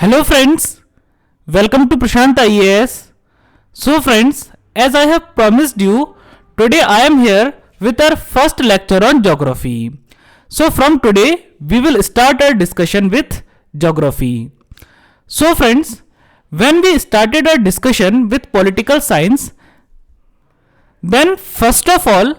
Hello friends, welcome to Prashant IAS. So friends, as I have promised you, today I am here with our first lecture on geography. So from today, we will start our discussion with geography. So friends, when we started our discussion with political science, then first of all,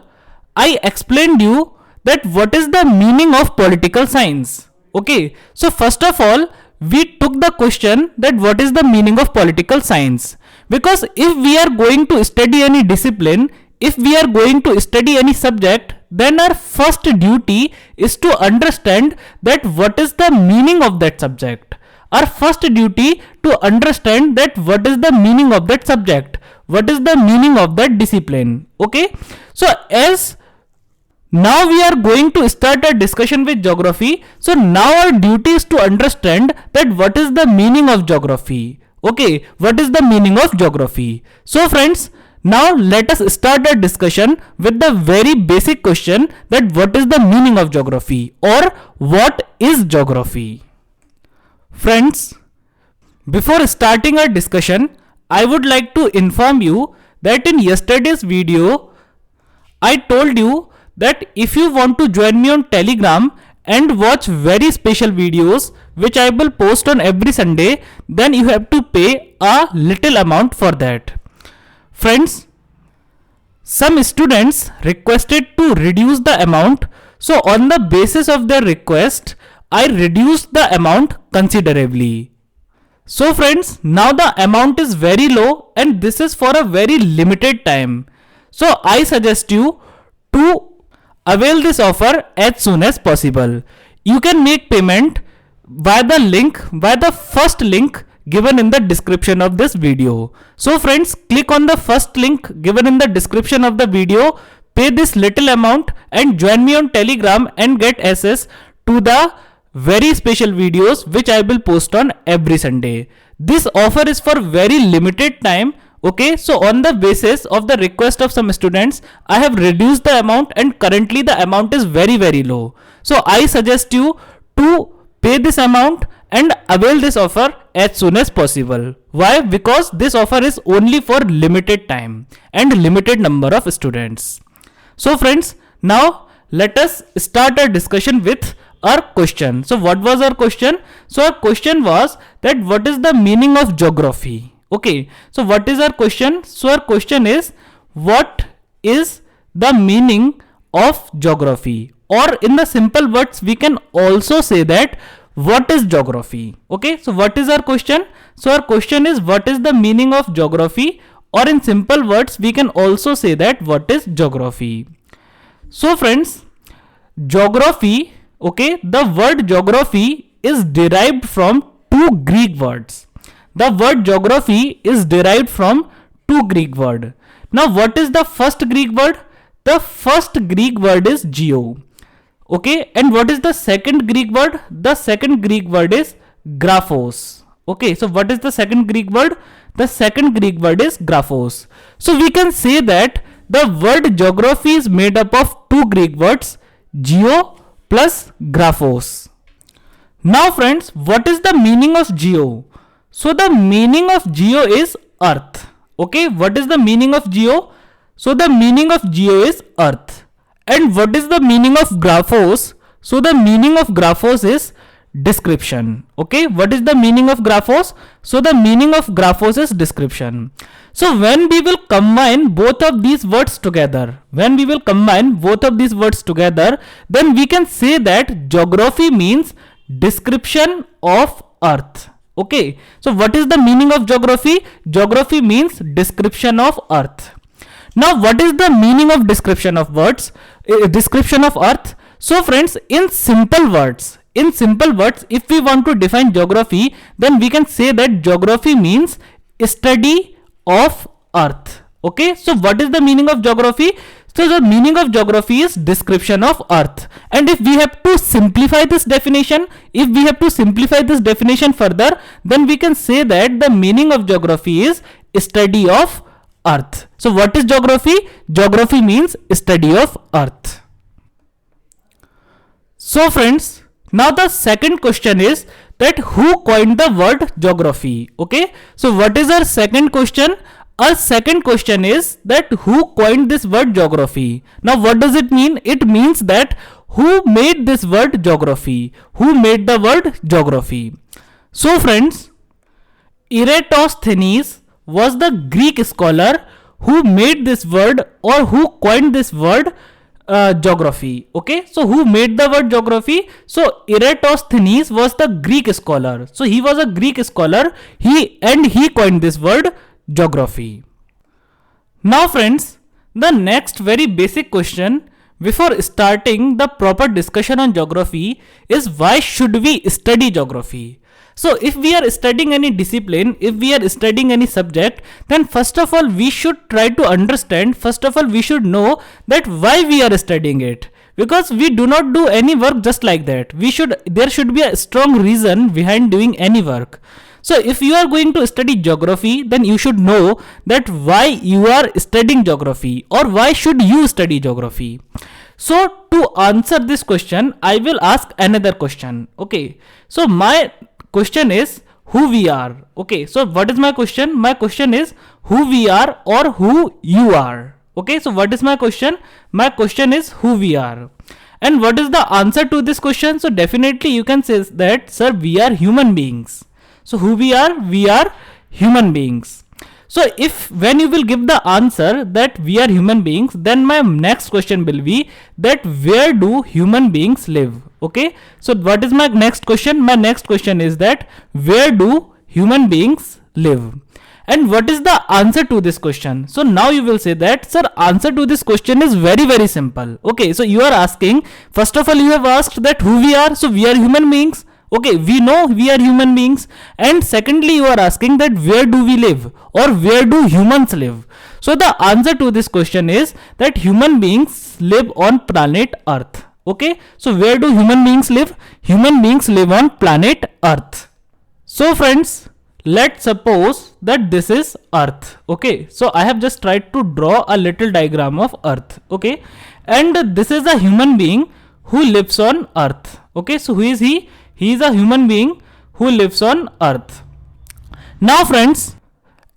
I explained you that what is the meaning of political science. Okay, so first of all, we took the question that what is the meaning of political science, because if we are going to study any discipline, if we are going to study any subject, then our first duty is to understand that what is the meaning of that subject. Our first duty to understand that what is the meaning of that subject, what is the meaning of that discipline. Okay, so as now we are going to start a discussion with geography. So now our duty is to understand that what is the meaning of geography. Okay, what is the meaning of geography? So friends, now let us start a discussion with the very basic question that what is the meaning of geography or what is geography? Friends, before starting our discussion, I would like to inform you that in yesterday's video, I told you that if you want to join me on Telegram and watch very special videos which I will post on every Sunday, then you have to pay a little amount for that. Friends, some students requested to reduce the amount, so on the basis of their request, I reduced the amount considerably. So friends, now the amount is very low and this is for a very limited time. So I suggest you to avail this offer as soon as possible. You can make payment via the first link given in the description of this video. So friends, click on the first link given in the description of the video, pay this little amount and join me on Telegram and get access to the very special videos which I will post on every Sunday. This offer is for very limited time. Okay, so on the basis of the request of some students, I have reduced the amount and currently the amount is very low. So I suggest you to pay this amount and avail this offer as soon as possible. Why? Because this offer is only for limited time and limited number of students. So friends, now let us start our discussion with our question. So what was our question? So our question was that what is the meaning of geography? Okay, so what is our question? So our question is, what is the meaning of geography? Or in the simple words, we can also say that what is geography? Okay, so what is our question? So our question is, what is the meaning of geography? Or in simple words, we can also say that what is geography? So friends, geography, okay, the word geography is derived from two Greek words. The word geography is derived from two Greek words. Now what is the first Greek word? The first Greek word is geo. Okay, and what is the second Greek word? The second Greek word is graphos. Okay, so what is the second Greek word? The second Greek word is graphos. So we can say that the word geography is made up of two Greek words, geo plus graphos. Now friends, what is the meaning of geo? So the meaning of geo is earth. Okay, what is the meaning of geo? So the meaning of geo is earth. And what is the meaning of graphos? So the meaning of graphos is description. Okay, what is the meaning of graphos? So the meaning of graphos is description. So when we will combine both of these words together, then we can say that geography means description of earth. Okay, so what is the meaning of geography? Geography means description of earth. Now what is the meaning of description of description of earth? So friends, in simple words, if we want to define geography, then we can say that geography means study of earth. Okay, so what is the meaning of geography? So the meaning of geography is description of earth. And if we have to simplify this definition, further, then we can say that the meaning of geography is study of earth. So what is geography? Geography means study of earth. So friends, now the second question is that who coined the word geography. Okay, so what is our second question? Our second question is that who coined this word geography. Now what does it mean? It means that who made this word geography? Who made the word geography? So friends, Eratosthenes was the Greek scholar who made this word or who coined this word geography. Okay, so who made the word geography? So Eratosthenes was the Greek scholar. So he was a Greek scholar. He coined this word geography. Now friends, the next very basic question before starting the proper discussion on geography is why should we study geography? So if we are studying any discipline, if we are studying any subject, then first of all we should try to understand, first of all we should know that why we are studying it. Because we do not do any work just like that. There should be a strong reason behind doing any work. So if you are going to study geography, then you should know that why you are studying geography or why should you study geography. So to answer this question, I will ask another question. Okay, so my question is who we are. Okay, so what is my question? My question is who we are or who you are. Okay, so what is my question? My question is who we are. And what is the answer to this question? So definitely you can say that, sir, we are human beings. So who we are human beings. So if when you will give the answer that we are human beings, then my next question will be that where do human beings live? Okay, so what is my next question? My next question is that where do human beings live? And what is the answer to this question? So now you will say that, sir, answer to this question is very, very simple. Okay, so you are asking, first of all you have asked that who we are. So we are human beings. Okay, we know we are human beings. And secondly, you are asking that where do we live or where do humans live? So the answer to this question is that human beings live on planet Earth. Okay, so where do human beings live? Human beings live on planet Earth. So friends, let's suppose that this is Earth. Okay, so I have just tried to draw a little diagram of Earth. Okay, and this is a human being who lives on Earth. Okay, so who is he? He is a human being who lives on Earth. Now friends,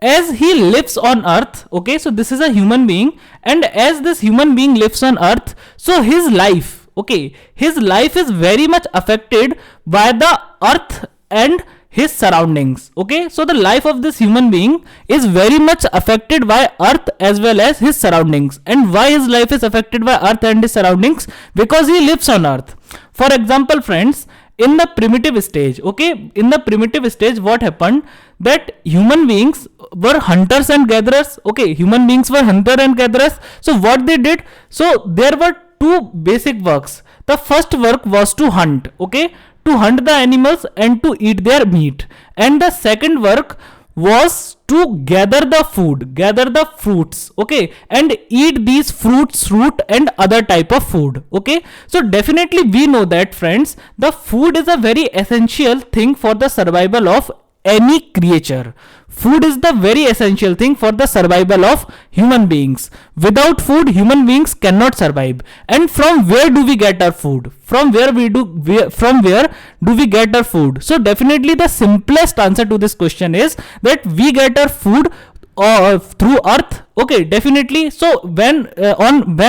as he lives on Earth, okay, so this is a human being, and as this human being lives on Earth, so his life, okay, his life is very much affected by the Earth and his surroundings. Okay, so the life of this human being is very much affected by Earth as well as his surroundings. And why his life is affected by Earth and his surroundings? Because he lives on Earth. For example, friends, in the primitive stage, okay, in the primitive stage, what happened? That human beings were hunters and gatherers. Okay, human beings were hunter and gatherers. So what they did? So there were two basic works. The first work was to hunt. Okay, to hunt the animals and to eat their meat. And the second work was to gather the food, gather the fruits, okay, and eat these fruits, root and other type of food. Okay, so definitely we know that, friends, the food is a very essential thing for the survival of any creature. Food is the very essential thing for the survival of human beings. Without food, human beings cannot survive. And from where do we get our food? From where do we get our food? So definitely the simplest answer to this question is that we get our food through earth. Okay, definitely. So when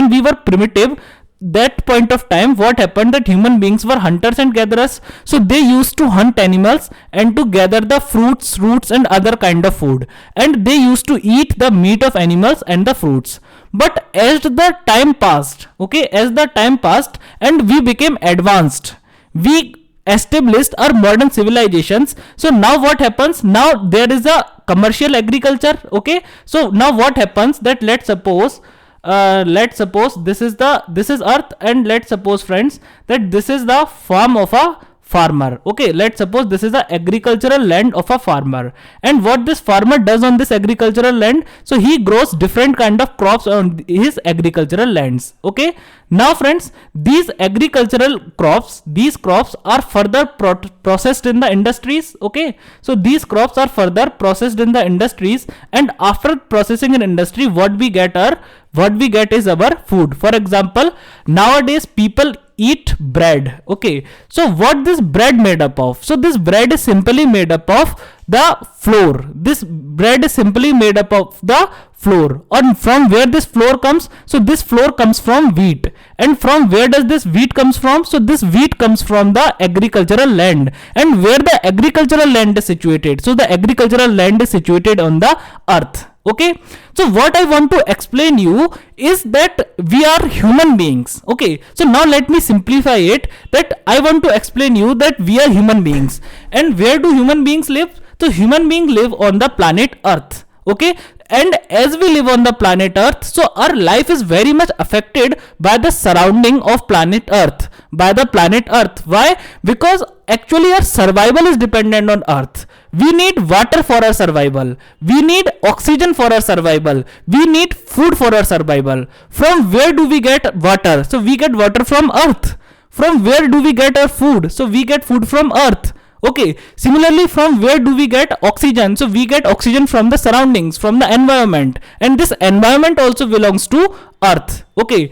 we were primitive, that point of time, what happened, that human beings were hunters and gatherers. So they used to hunt animals and to gather the fruits, roots and other kind of food, and they used to eat the meat of animals and the fruits. But as the time passed, okay, as the time passed and we became advanced, we established our modern civilizations. So now what happens? Now there is a commercial agriculture. Okay, so now what happens, that let's suppose this is earth, and let's suppose, friends, that this is the farm of a farmer. Okay, let's suppose this is the agricultural land of a farmer, and what this farmer does on this agricultural land, so he grows different kind of crops on his agricultural lands. Okay, now friends, these agricultural crops, these crops are further processed in the industries. Okay, so these crops are further processed in the industries, and after processing in industry, what we get are what we get is our food. For example, nowadays people eat bread. Okay, so what this bread made up of? So this bread is simply made up of the flour. This bread is simply made up of the flour. And from where this flour comes? So this flour comes from wheat. And from where does this wheat comes from? So this wheat comes from the agricultural land. And where the agricultural land is situated? So the agricultural land is situated on the earth. Okay, so what I want to explain you is that we are human beings. Okay, so now let me simplify it, that I want to explain you that we are human beings. And where do human beings live? So human beings live on the planet earth. Okay, and as we live on the planet earth, so our life is very much affected by the surrounding of planet earth, by the planet earth. Why? Because actually our survival is dependent on earth. We need water for our survival, we need oxygen for our survival, we need food for our survival. From where do we get water? So we get water from earth. From where do we get our food? So we get food from earth. Okay, similarly, from where do we get oxygen? So we get oxygen from the surroundings, from the environment, and this environment also belongs to earth. Okay,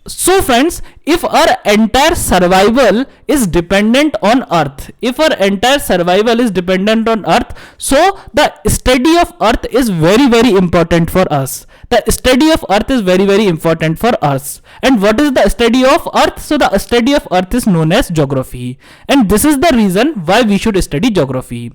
so friends, if our entire survival is dependent on earth, if our entire survival is dependent on earth, so the study of earth is very important for us. The study of earth is very important for us. And what is the study of earth? So the study of earth is known as geography, and this is the reason why we should study geography.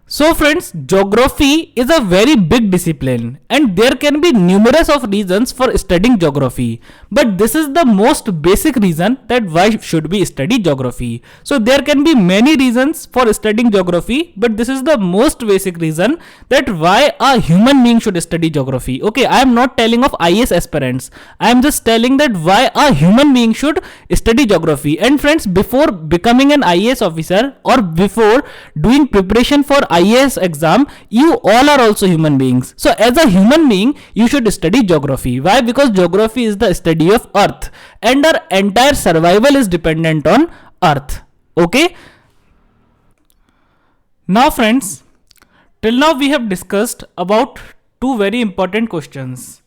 So friends, geography is a very big discipline, and there can be numerous of reasons for studying geography, but this is the most basic reason that why should we study geography. So there can be many reasons for studying geography, but this is the most basic reason that why a human being should study geography. Okay, I am not telling of IAS aspirants, I am just telling that why a human being should study geography. And friends, before becoming an IAS officer or before doing preparation for IAS exam, you all are also human beings. So as a human being, you should study geography. Why? Because geography is the study of earth, and our entire survival is dependent on earth. Okay. Now friends, till now we have discussed about two very important questions.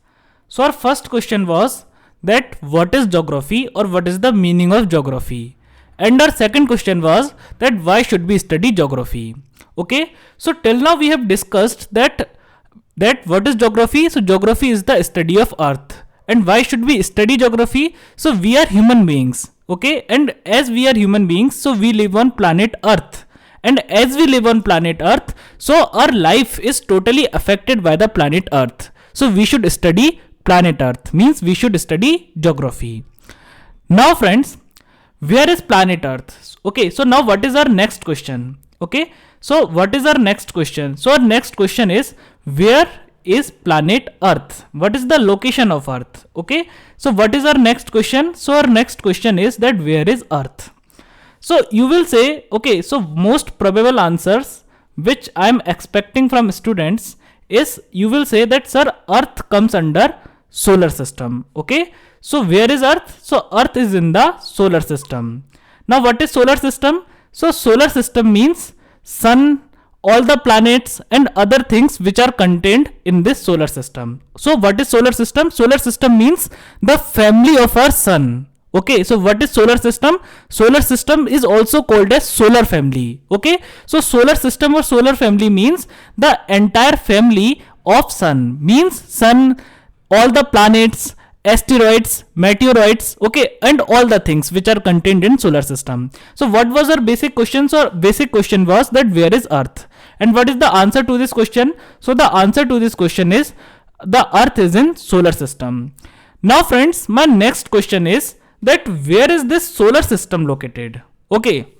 So our first question was that what is geography, or what is the meaning of geography? And our second question was that why should we study geography? Okay, so till now we have discussed that what is geography. So geography is the study of earth. And why should we study geography? So we are human beings. Okay, and as we are human beings, so we live on planet earth. And as we live on planet earth, so our life is totally affected by the planet earth. So we should study planet earth, means we should study geography. Now friends, where is planet earth? Okay, so now what is our next question? Okay, so what is our next question? So our next question is, where is planet earth? What is the location of earth? Okay, so what is our next question? So our next question is that where is earth? So you will say, okay, so most probable answers which I am expecting from students is, you will say that sir, earth comes under solar system. Okay, so where is earth? So earth is in the solar system. Now what is solar system? So solar system means sun, all the planets and other things which are contained in this solar system. So what is solar system? Solar system means the family of our sun. Okay, so what is solar system? Solar system is also called as solar family. Okay, so solar system or solar family means the entire family of sun, means sun, all the planets, asteroids, meteoroids, okay, and all the things which are contained in solar system. So what was our basic question? So basic question was that where is earth? And what is the answer to this question? So the answer to this question is the earth is in solar system. Now friends, my next question is that where is this solar system located? Okay,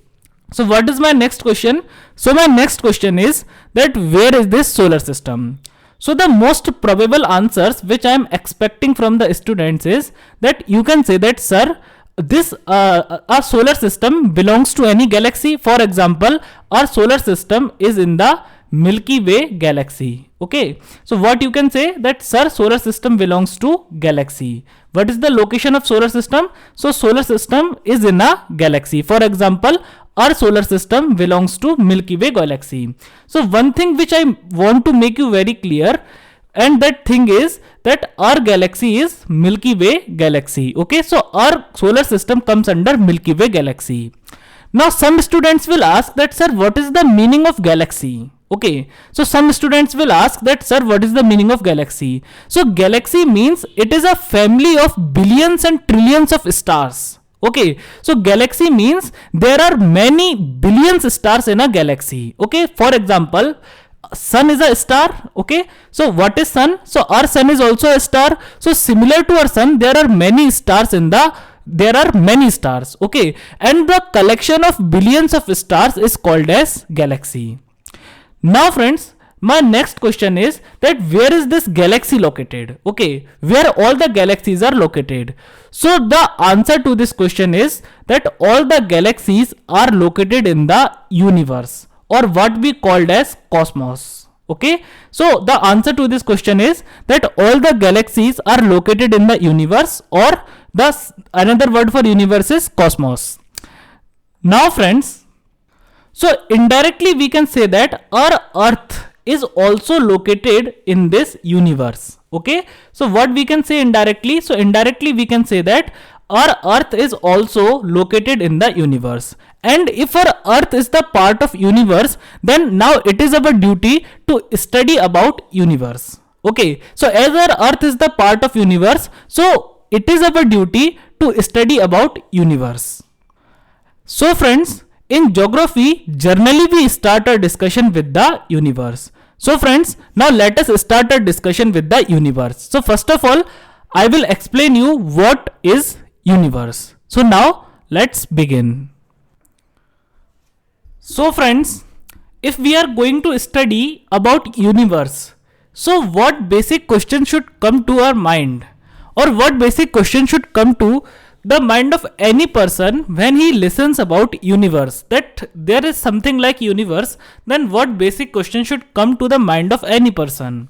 so what is my next question? So my next question is that where is this solar system? So the most probable answers which I am expecting from the students is that you can say that sir, this our solar system belongs to any galaxy. For example, our solar system is in the Milky Way galaxy. Okay, so what you can say that sir, solar system belongs to galaxy. What is the location of solar system? So solar system is in a galaxy. For example, our solar system belongs to Milky Way galaxy. So one thing which I want to make you very clear, and that thing is that our galaxy is Milky Way galaxy. Okay, so our solar system comes under Milky Way galaxy. Now some students will ask that, sir, what is the meaning of galaxy? Okay, so some students will ask that, sir, what is the meaning of galaxy? So galaxy means it is a family of billions and trillions of stars. Okay, so galaxy means there are many billions stars in a galaxy. Okay, for example, sun is a star. Okay, so what is sun? So our sun is also a star. So similar to our sun, there are many stars okay, and the collection of billions of stars is called as galaxy. Now friends, my next question is that where is this galaxy located? Okay, where all the galaxies are located? So the answer to this question is that all the galaxies are located in the universe, or what we called as cosmos. Okay, so the answer to this question is that all the galaxies are located in the universe, or another word for universe is cosmos. Now friends, so indirectly we can say that our earth is also located in this universe. Okay, so what we can say indirectly? So indirectly we can say that our earth is also located in the universe, and if our earth is the part of universe, then now it is our duty to study about universe. Okay, so as our earth is the part of universe, so it is our duty to study about universe. So friends, in geography, generally we start our discussion with the universe. So friends, now let us start our discussion with the universe. So first of all, I will explain you what is universe. So now let's begin. So friends, if we are going to study about universe, so what basic question should come to our mind, or what basic question should come to the mind of any person when he listens about universe, that there is something like universe, then what basic question should come to the mind of any person?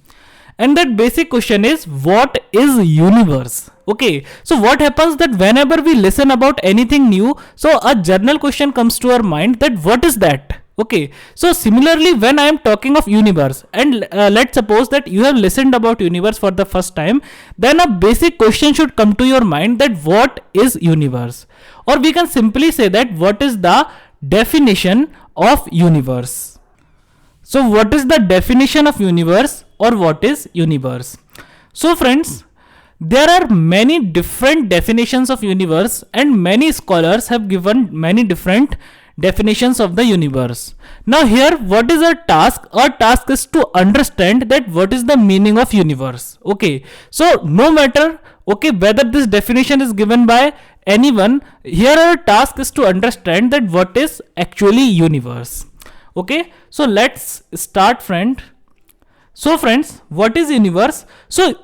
And that basic question is, what is universe? Okay, so what happens that whenever we listen about anything new, so a general question comes to our mind that what is that? Okay, so similarly when I am talking of universe, and let's suppose that you have listened about universe for the first time, then a basic question should come to your mind that what is universe? Or we can simply say that what is the definition of universe? So what is the definition of universe, or what is universe? So friends, there are many different definitions of universe, and many scholars have given many different definitions of the universe. Now here, what is our task? Our task is to understand that what is the meaning of universe. Okay, so no matter whether this definition is given by anyone, here our task is to understand that what is actually universe. Okay, so let's start friend. So friends, what is universe? So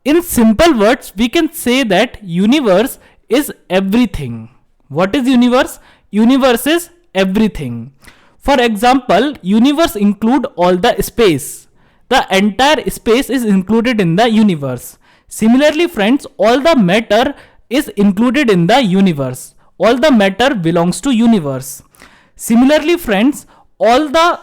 in simple words, we can say that universe is everything. What is universe? Universe is everything. For example, universe include all the space. The entire space is included in the universe. Similarly friends, all the matter is included in the universe. All the matter belongs to universe. Similarly friends, all the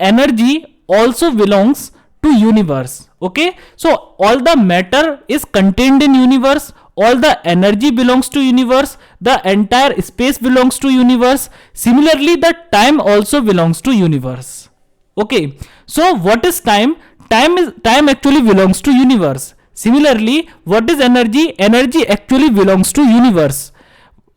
energy also belongs to universe. Okay, so all the matter is contained in universe, all the energy belongs to universe, the entire space belongs to universe. Similarly, the time also belongs to universe. Okay, so what is time? Time actually belongs to universe. Similarly, what is energy? Energy actually belongs to universe.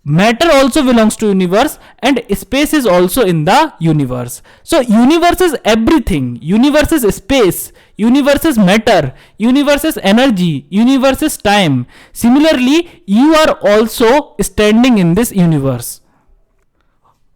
Matter also belongs to universe, and space is also in the universe. So universe is everything. Universe is space, universe is matter, universe is energy, universe is time. Similarly, you are also standing in this universe.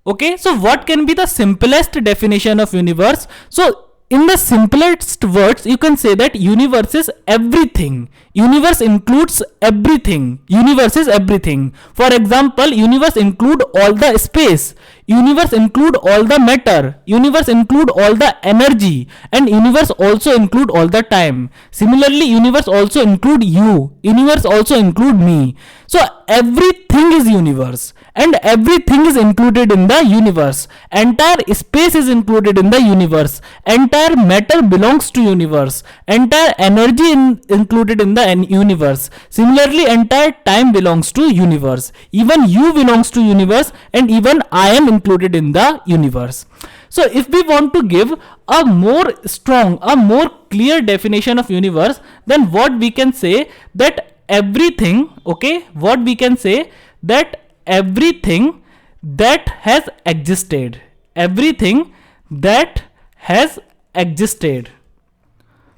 Okay, so what can be the simplest definition of universe? So in the simplest words, you can say that universe is everything. Universe includes everything. Universe is everything. For example, universe include all the space. Universe include all the matter. Universe include all the energy. And universe also include all the time. Similarly, universe also include you. Universe also include me. So everything is universe. and everything is included in the universe. Entire space is included in the universe. Entire matter belongs to universe. Entire energy included in the universe. Similarly, entire time belongs to universe. Even you belongs to universe, and even I am included in the universe. So if we want to give a more strong, a more clear definition of universe, then what we can say that everything, okay, what we can say that everything that has existed, everything that has existed,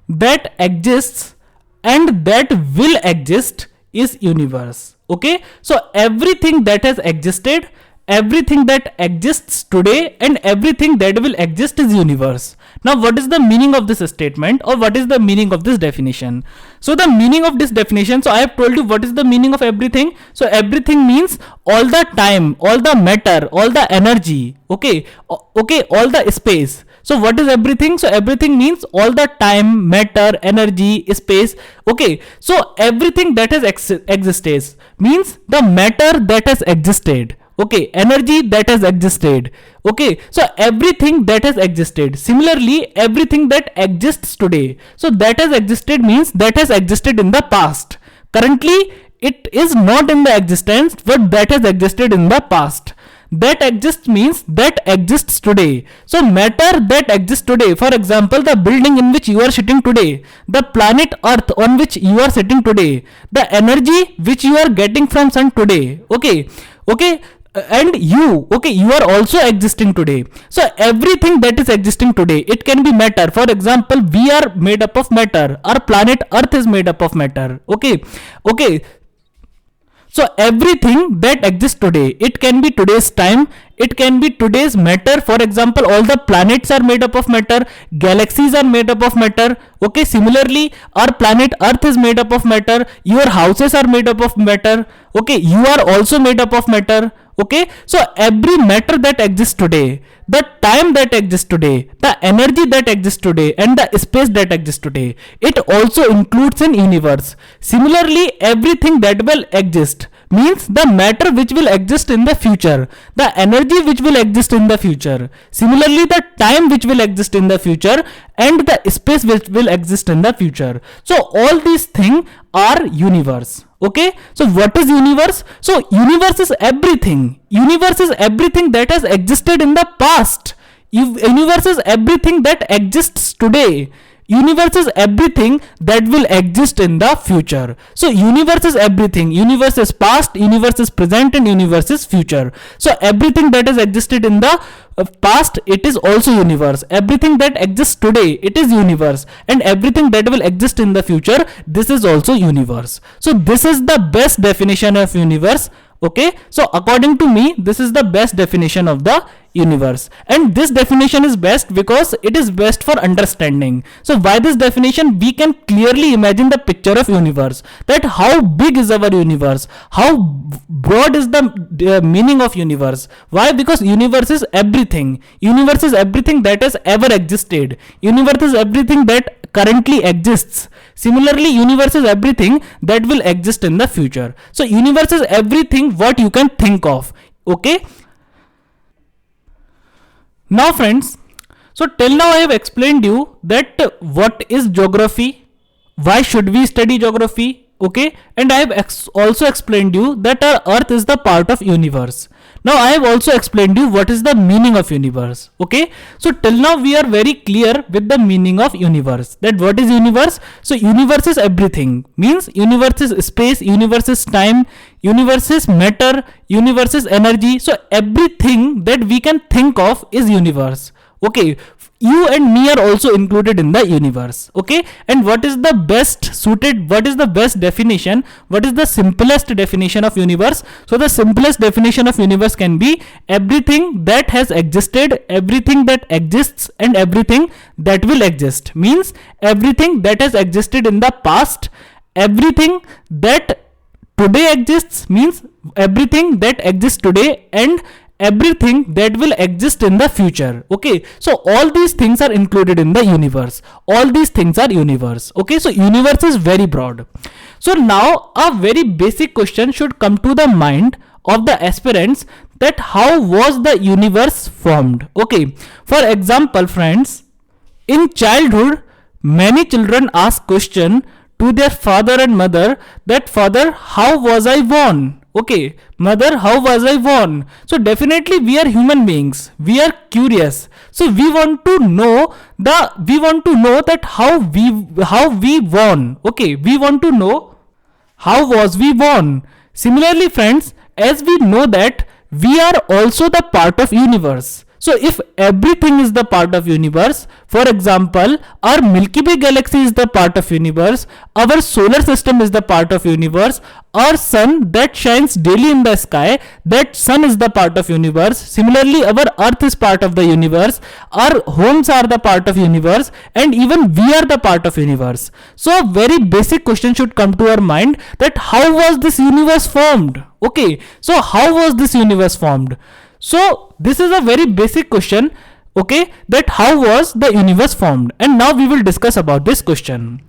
that exists and that will exist is universe. Okay, so everything that has existed, everything that exists today, and everything that will exist is universe. Now what is the meaning of this statement, or what is the meaning of this definition? So the meaning of this definition, so I have told you what is the meaning of everything. So everything means all the time, all the matter, all the energy, okay, all the space. So what is everything? So everything means all the time, matter, energy, space. Okay, so everything that has existed means the matter that has existed. Okay, energy that has existed. Okay, so everything that has existed. Similarly, everything that exists today. So that has existed means that has existed in the past. Currently, it is not in the existence, but that has existed in the past. That exists means that exists today. So matter that exists today, for example, the building in which you are sitting today, the planet earth on which you are sitting today, the energy which you are getting from sun today. Okay, and you, okay, you are also existing today. So everything that is existing today, it can be matter. For example, we are made up of matter. Our planet earth is made up of matter. Okay, so everything that exists today, it can be today's time, it can be today's matter. For example, all the planets are made up of matter, galaxies are made up of matter. Okay, similarly, our planet earth is made up of matter, your houses are made up of matter. Okay, you are also made up of matter. Okay, so every matter that exists today, the time that exists today, the energy that exists today, and the space that exists today, it also includes in universe. Similarly, everything that will exist means the matter which will exist in the future, the energy which will exist in the future, similarly the time which will exist in the future, and the space which will exist in the future. So all these things are universe. Okay, so what is universe? So universe is everything. Universe is everything that has existed in the past. Universe is everything that exists today. Universe is everything that will exist in the future. So universe is everything. Universe is past, universe is present, and universe is future. So everything that has existed in the past, it is also universe. Everything that exists today, it is universe. And everything that will exist in the future, this is also universe. So this is the best definition of universe. Okay, so according to me, this is the best definition of the universe, and this definition is best because it is best for understanding. So by this definition, we can clearly imagine the picture of universe, that how big is our universe, how broad is the meaning of universe. Why? Because universe is everything. Universe is everything that has ever existed. Universe is everything that currently exists. Similarly, universe is everything that will exist in the future. So universe is everything what you can think of. Okay, now friends, so till now I have explained you that what is geography, why should we study geography, okay, and I have also explained you that our earth is the part of universe. Now I have also explained you what is the meaning of universe. Okay, so till now we are very clear with the meaning of universe, that what is universe. So universe is everything, means universe is space, universe is time, universe is matter, universe is energy. So everything that we can think of is universe. Okay, you and me are also included in the universe. Okay, and what is the best suited, what is the best definition, what is the simplest definition of universe? So the simplest definition of universe can be everything that has existed, everything that exists, and everything that will exist. Means everything that has existed in the past, everything that today exists, means everything that exists today, and everything that will exist in the future. Okay, so all these things are included in the universe. All these things are universe. Okay, so universe is very broad. So now a very basic question should come to the mind of the aspirants that how was the universe formed. Okay, for example, friends, in childhood, many children ask question to their father and mother that father, how was I born? Okay, mother, how was I born? So definitely we are human beings. We are curious. So we want to know that how we born. Okay, we want to know how was we born. Similarly, friends, as we know that we are also the part of universe. So if everything is the part of universe, for example, our Milky Way galaxy is the part of universe, our solar system is the part of universe, our sun that shines daily in the sky, that sun is the part of universe. Similarly, our earth is part of the universe, our homes are the part of universe, and even we are the part of universe. So a very basic question should come to our mind that how was this universe formed? Okay, so how was this universe formed? So this is a very basic question, okay, that how was the universe formed, and now we will discuss about this question.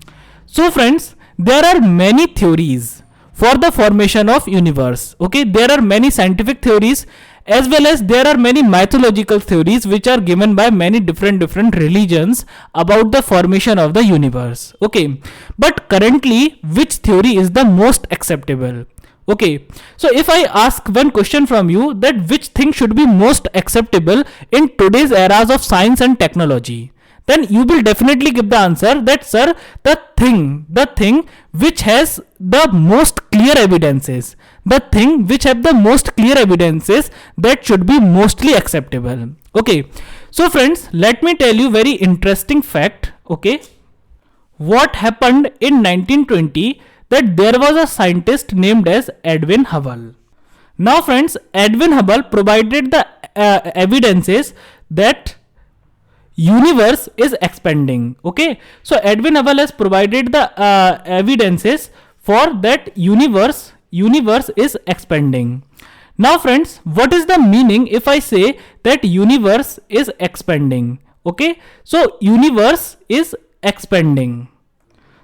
So friends, there are many theories for the formation of universe. Okay, there are many scientific theories as well as there are many mythological theories which are given by many different religions about the formation of the universe. Okay, but currently which theory is the most acceptable? Okay, so if I ask one question from you that which thing should be most acceptable in today's eras of science and technology, then you will definitely give the answer that sir, the thing which has the most clear evidences, the thing which have the most clear evidences that should be mostly acceptable. Okay, so friends, let me tell you very interesting fact. Okay, what happened in 1920, that there was a scientist named as Edwin Hubble. Now friends, Edwin Hubble provided the evidences that universe is expanding. Okay, so Edwin Hubble has provided the evidences for that universe is expanding. Now friends, what is the meaning if I say that universe is expanding? Okay, so universe is expanding.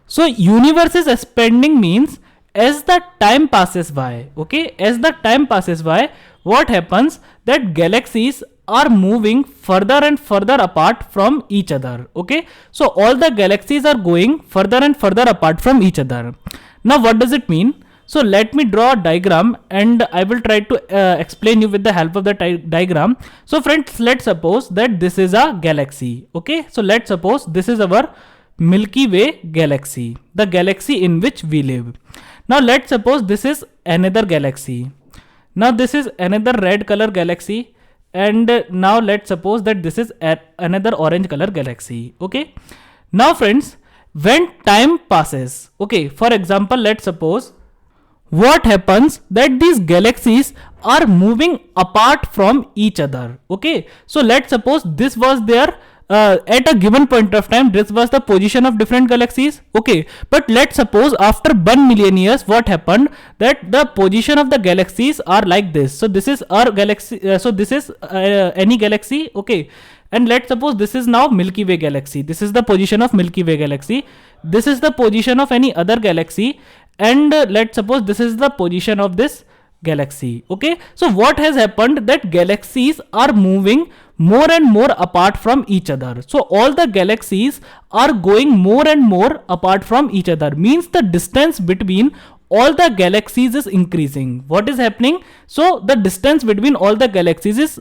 So universe is expanding means as the time passes by, okay, as the time passes by, what happens that galaxies are moving further and further apart from each other. Okay, so all the galaxies are going further and further apart from each other. Now what does it mean? So let me draw a diagram and I will try to explain you with the help of the diagram. So friends, let's suppose that this is a galaxy. Okay, so let's suppose this is our Milky Way galaxy, the galaxy in which we live. Now let's suppose this is another galaxy. Now this is another red color galaxy, and now let's suppose that this is another orange color galaxy. Okay, now friends, when time passes, okay, for example, let's suppose what happens that these galaxies are moving apart from each other. Okay, so let's suppose this was their at a given point of time, this was the position of different galaxies. Okay, but let's suppose after 1 million years, what happened that the position of the galaxies are like this. So this is our galaxy, so this is any galaxy. Okay, and let's suppose this is now Milky Way galaxy. This is the position of Milky Way galaxy, this is the position of any other galaxy, and let's suppose this is the position of this galaxy. Okay, so what has happened that galaxies are moving more and more apart from each other. So all the galaxies are going more and more apart from each other, means the distance between all the galaxies is increasing. What is happening? So the distance between all the galaxies is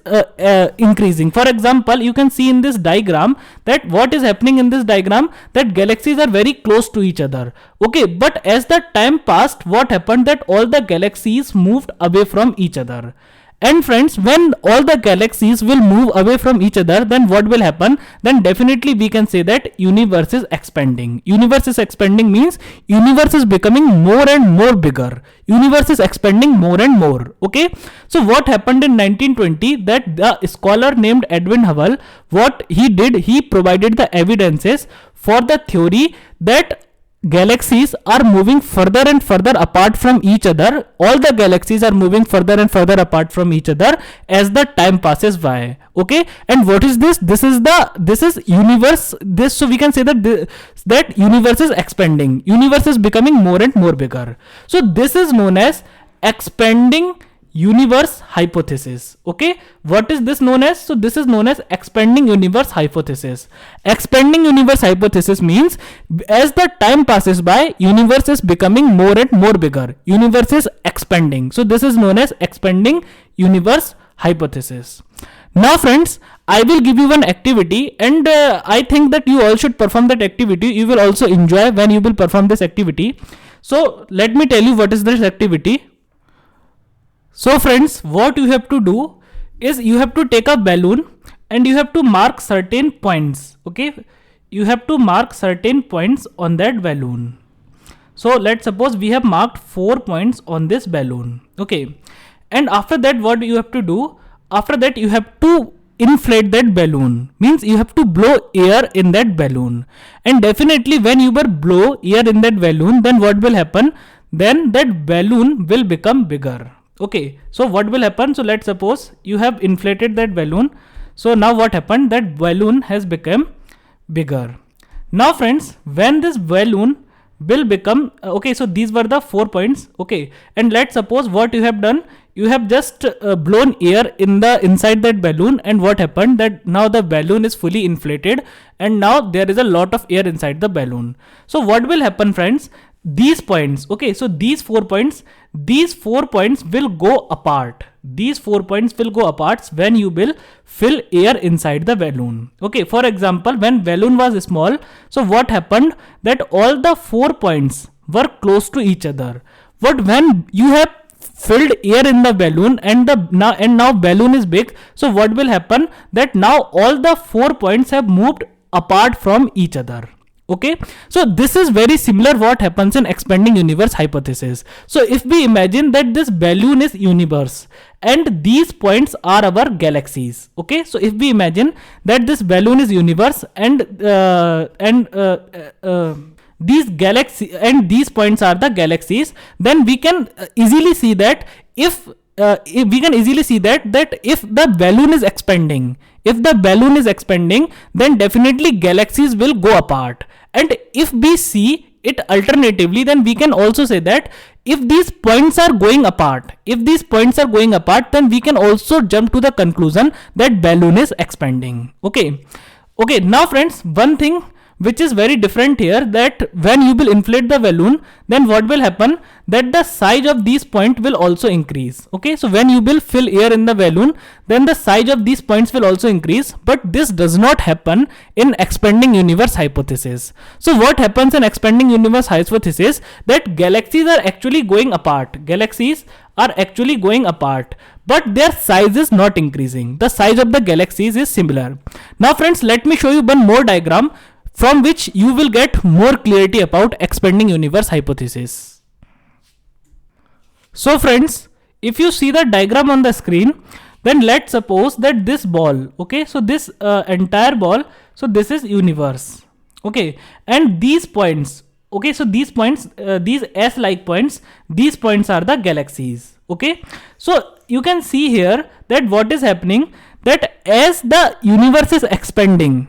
increasing. For example, you can see in this diagram that what is happening in this diagram, that galaxies are very close to each other. Okay, but as the time passed, what happened that all the galaxies moved away from each other. And friends, when all the galaxies will move away from each other, then what will happen? Then definitely we can say that universe is expanding. Universe is expanding means universe is becoming more and more bigger. Universe is expanding more and more. Okay. So what happened in 1920, that the scholar named Edwin Hubble, what he did, he provided the evidences for the theory that galaxies are moving further and further apart from each other. All the galaxies are moving further and further apart from each other as the time passes by. Okay, and what is this? This is universe. This, so we can say that that universe is expanding. Universe is becoming more and more bigger. So this is known as expanding universe hypothesis. Okay, what is this known as? So this is known as expanding universe hypothesis. Expanding universe hypothesis means as the time passes by, universe is becoming more and more bigger, universe is expanding. So this is known as expanding universe hypothesis. Now friends, I will give you one activity, and I think that you all should perform that activity. You will also enjoy when you will perform this activity. So let me tell you what is this activity. So friends, what you have to do is you have to take a balloon and you have to mark certain points. Okay, you have to mark certain points on that balloon. So let's suppose we have marked 4 points on this balloon. Okay, and after that what you have to do, after that you have to inflate that balloon, means you have to blow air in that balloon. And definitely when you will blow air in that balloon, then what will happen, then that balloon will become bigger. Okay, so what will happen, so let's suppose you have inflated that balloon. So now what happened, that balloon has become bigger. Now friends, when this balloon will become okay, so these were the 4 points. Okay, and let's suppose what you have done, you have just blown air in the inside that balloon, and what happened, that now the balloon is fully inflated and now there is a lot of air inside the balloon. So what will happen friends, these points, okay, so these 4 points will go apart. These 4 points will go apart when you will fill air inside the balloon. Okay, for example, when balloon was small, so what happened, that all the 4 points were close to each other. But when you have filled air in the balloon and now balloon is big, so what will happen, that now all the 4 points have moved apart from each other. Okay, so this is very similar what happens in expanding universe hypothesis. So if we imagine that this balloon is universe and these points are our galaxies. Okay, so if we imagine that this balloon is universe and these galaxies and these points are the galaxies, then we can easily see that if that if the balloon is expanding, then definitely galaxies will go apart. And if we see it alternatively, then we can also say that if these points are going apart, then we can also jump to the conclusion that balloon is expanding. Okay, now friends, one thing which is very different here, that when you will inflate the balloon, then what will happen, that the size of these points will also increase. Okay, so when you will fill air in the balloon, then the size of these points will also increase, but this does not happen in expanding universe hypothesis. So what happens in expanding universe hypothesis, that galaxies are actually going apart, but their size is not increasing. The size of the galaxies is similar. Now friends, let me show you one more diagram from which you will get more clarity about expanding universe hypothesis. So friends, if you see the diagram on the screen, then let's suppose that this ball, okay, so this entire ball, so this is universe. Okay, and these points, okay, so these points, these S-like points, these points are the galaxies. Okay, so you can see here that what is happening, that as the universe is expanding,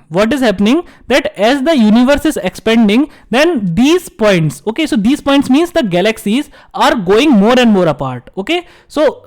then these points, okay, so these points means the galaxies are going more and more apart. Okay, so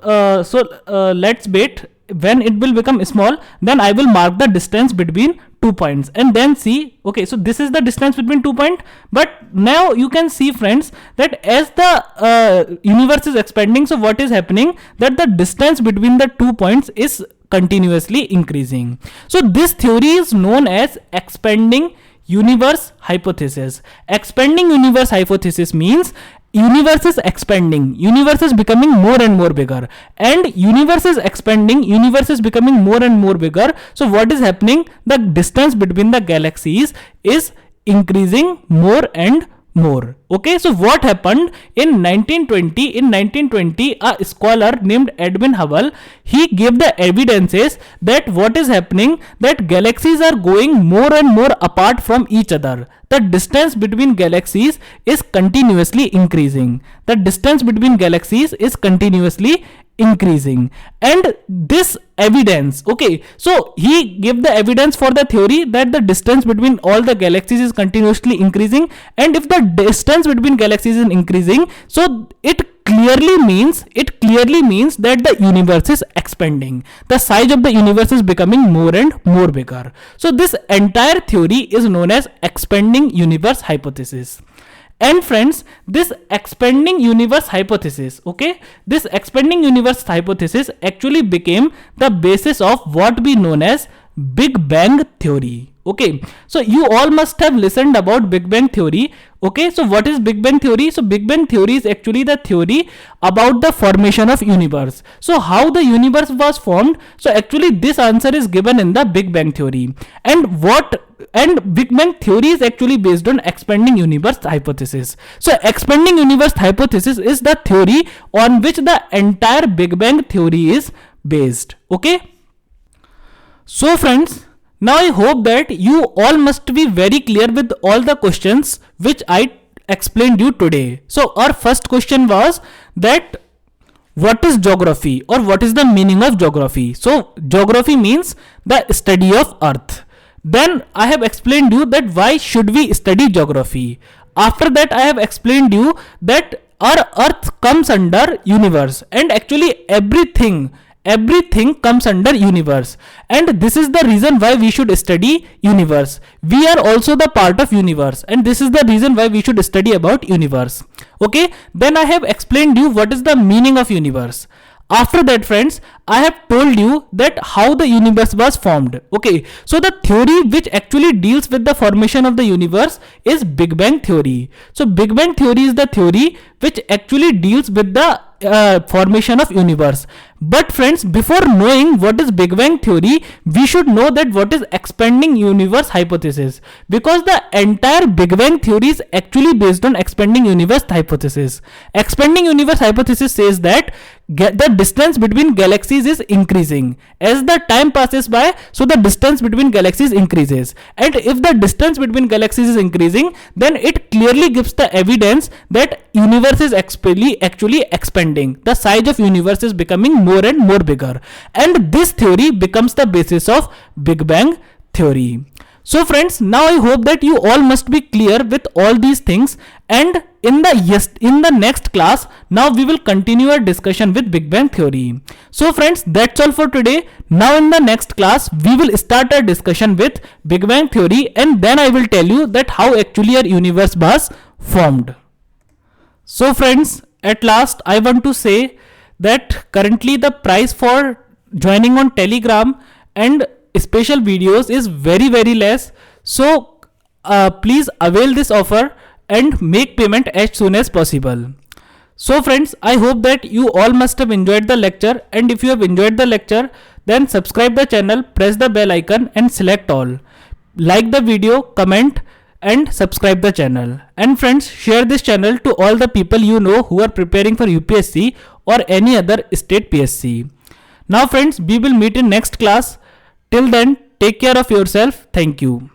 let's wait, when it will become small, then I will mark the distance between 2 points and then see. Okay, so this is the distance between 2 points, but now you can see friends that as the universe is expanding, so what is happening, that the distance between the 2 points is continuously increasing. So this theory is known as expanding universe hypothesis. Expanding universe hypothesis means universe is expanding, universe is becoming more and more bigger, and universe is expanding, universe is becoming more and more bigger. So what is happening, the distance between the galaxies is increasing more and more. Okay, so what happened in 1920, a scholar named Edwin Hubble, he gave the evidences that what is happening, that galaxies are going more and more apart from each other. The distance between galaxies is continuously increasing. And this evidence, okay, so he gave the evidence for the theory that the distance between all the galaxies is continuously increasing, and if the distance between galaxies is increasing, so it clearly means that the universe is expanding. The size of the universe is becoming more and more bigger. So this entire theory is known as expanding universe hypothesis. And friends, this expanding universe hypothesis, this expanding universe hypothesis actually became the basis of what we known as Big Bang theory. So you all must have listened about Big Bang theory. So what is Big Bang theory? So Big Bang theory is actually the theory about the formation of universe. So how the universe was formed? So actually this answer is given in the Big Bang theory. And Big Bang theory is actually based on expanding universe hypothesis. So expanding universe hypothesis is the theory on which the entire Big Bang theory is based. So friends, now I hope that you all must be very clear with all the questions which I explained you today. So our first question was that what is geography, or what is the meaning of geography? So geography means the study of earth. Then I have explained you that why should we study geography. After that I have explained you that our earth comes under universe, and actually everything comes under universe, and this is the reason why we should study universe. We are also the part of universe, and this is the reason why we should study about universe. Then I have explained you what is the meaning of universe. After that friends, I have told you that how the universe was formed. So the theory which actually deals with the formation of the universe is Big Bang theory. So Big Bang theory is the theory which actually deals with the formation of universe. But friends, before knowing what is Big Bang theory, we should know that what is expanding universe hypothesis, because the entire Big Bang theory is actually based on expanding universe hypothesis. Expanding universe hypothesis says that the distance between galaxies is increasing as the time passes by. So the distance between galaxies increases, and if the distance between galaxies is increasing, then it clearly gives the evidence that universe is actually expanding. The size of universe is becoming more and more bigger, and this theory becomes the basis of Big Bang theory. So friends, now I hope that you all must be clear with all these things, and in the next class, now we will continue our discussion with Big Bang theory. So friends, that's all for today. Now in the next class, we will start our discussion with Big Bang theory, and then I will tell you that how actually our universe was formed. So friends, at last I want to say that currently the price for joining on Telegram and special videos is very less. So please avail this offer and make payment as soon as possible. So friends, I hope that you all must have enjoyed the lecture, and if you have enjoyed the lecture, then subscribe the channel, press the bell icon and select all. Like the video, comment and subscribe the channel. And friends, share this channel to all the people you know who are preparing for UPSC or any other state PSC. Now friends, we will meet in next class. Till then, take care of yourself. Thank you.